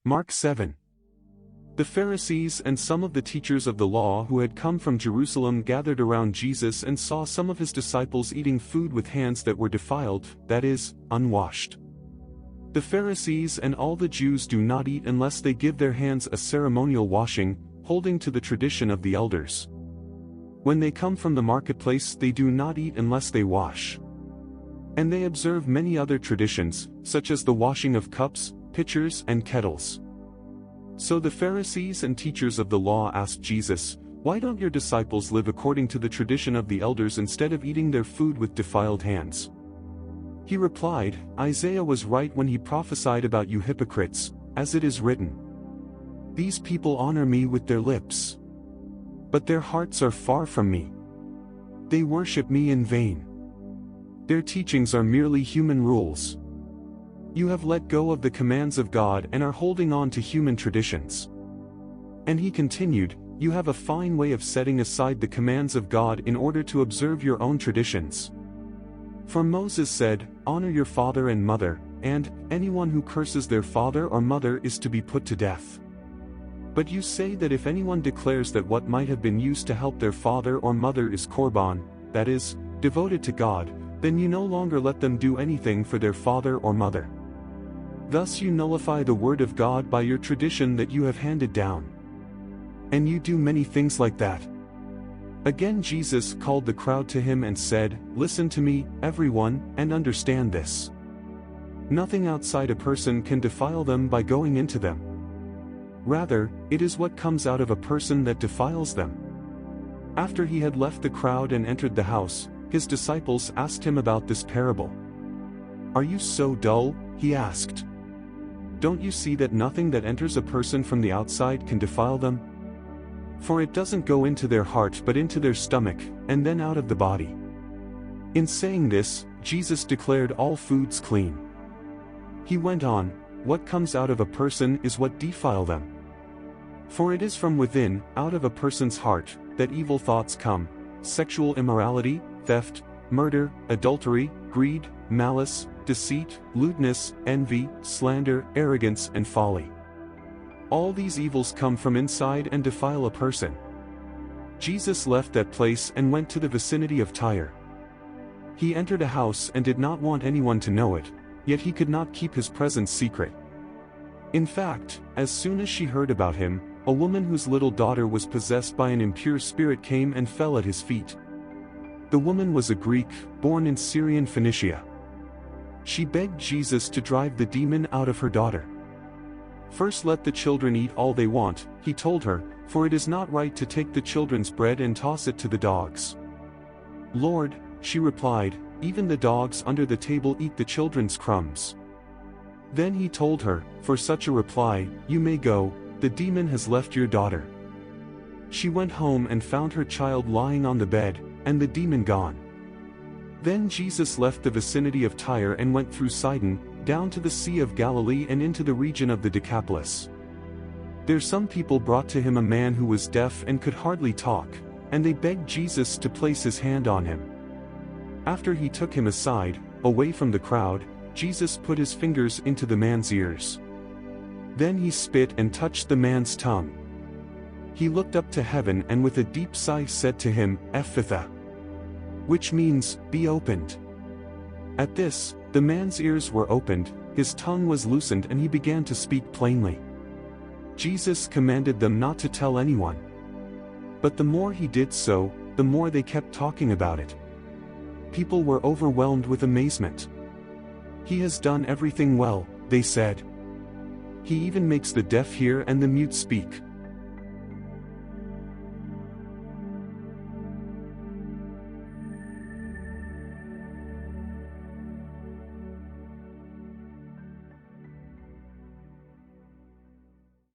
Mark 7. The Pharisees and some of the teachers of the law who had come from Jerusalem gathered around Jesus and saw some of his disciples eating food with hands that were defiled, that is, unwashed. The Pharisees and all the Jews do not eat unless they give their hands a ceremonial washing, holding to the tradition of the elders. When they come from the marketplace they do not eat unless they wash. And they observe many other traditions, such as the washing of cups, pitchers and kettles. So the Pharisees and teachers of the law asked Jesus, "Why don't your disciples live according to the tradition of the elders instead of eating their food with defiled hands?" He replied, "Isaiah was right when he prophesied about you hypocrites, as it is written. These people honor me with their lips, but their hearts are far from me. They worship me in vain. Their teachings are merely human rules. You have let go of the commands of God and are holding on to human traditions." And he continued, "You have a fine way of setting aside the commands of God in order to observe your own traditions. For Moses said, 'Honor your father and mother,' and, 'Anyone who curses their father or mother is to be put to death.' But you say that if anyone declares that what might have been used to help their father or mother is korban, that is, devoted to God, then you no longer let them do anything for their father or mother. Thus you nullify the word of God by your tradition that you have handed down. And you do many things like that." Again Jesus called the crowd to him and said, "Listen to me, everyone, and understand this. Nothing outside a person can defile them by going into them. Rather, it is what comes out of a person that defiles them." After he had left the crowd and entered the house, his disciples asked him about this parable. "Are you so dull?" he asked. "Don't you see that nothing that enters a person from the outside can defile them? For it doesn't go into their heart but into their stomach, and then out of the body." In saying this, Jesus declared all foods clean. He went on, "What comes out of a person is what defile them. For it is from within, out of a person's heart, that evil thoughts come: sexual immorality, theft, murder, adultery, greed, malice, deceit, lewdness, envy, slander, arrogance and folly. All these evils come from inside and defile a person." Jesus left that place and went to the vicinity of Tyre. He entered a house and did not want anyone to know it, yet he could not keep his presence secret. In fact, as soon as she heard about him, a woman whose little daughter was possessed by an impure spirit came and fell at his feet. The woman was a Greek, born in Syrian Phoenicia. She begged Jesus to drive the demon out of her daughter. "First let the children eat all they want," he told her, "for it is not right to take the children's bread and toss it to the dogs." "Lord," she replied, "even the dogs under the table eat the children's crumbs." Then he told her, "For such a reply, you may go, the demon has left your daughter." She went home and found her child lying on the bed, and the demon gone. Then Jesus left the vicinity of Tyre and went through Sidon, down to the Sea of Galilee and into the region of the Decapolis. There some people brought to him a man who was deaf and could hardly talk, and they begged Jesus to place his hand on him. After he took him aside, away from the crowd, Jesus put his fingers into the man's ears. Then he spit and touched the man's tongue. He looked up to heaven and with a deep sigh said to him, "Ephphatha," which means, "Be opened." At this, the man's ears were opened, his tongue was loosened and he began to speak plainly. Jesus commanded them not to tell anyone. But the more he did so, the more they kept talking about it. People were overwhelmed with amazement. "He has done everything well," they said. "He even makes the deaf hear and the mute speak."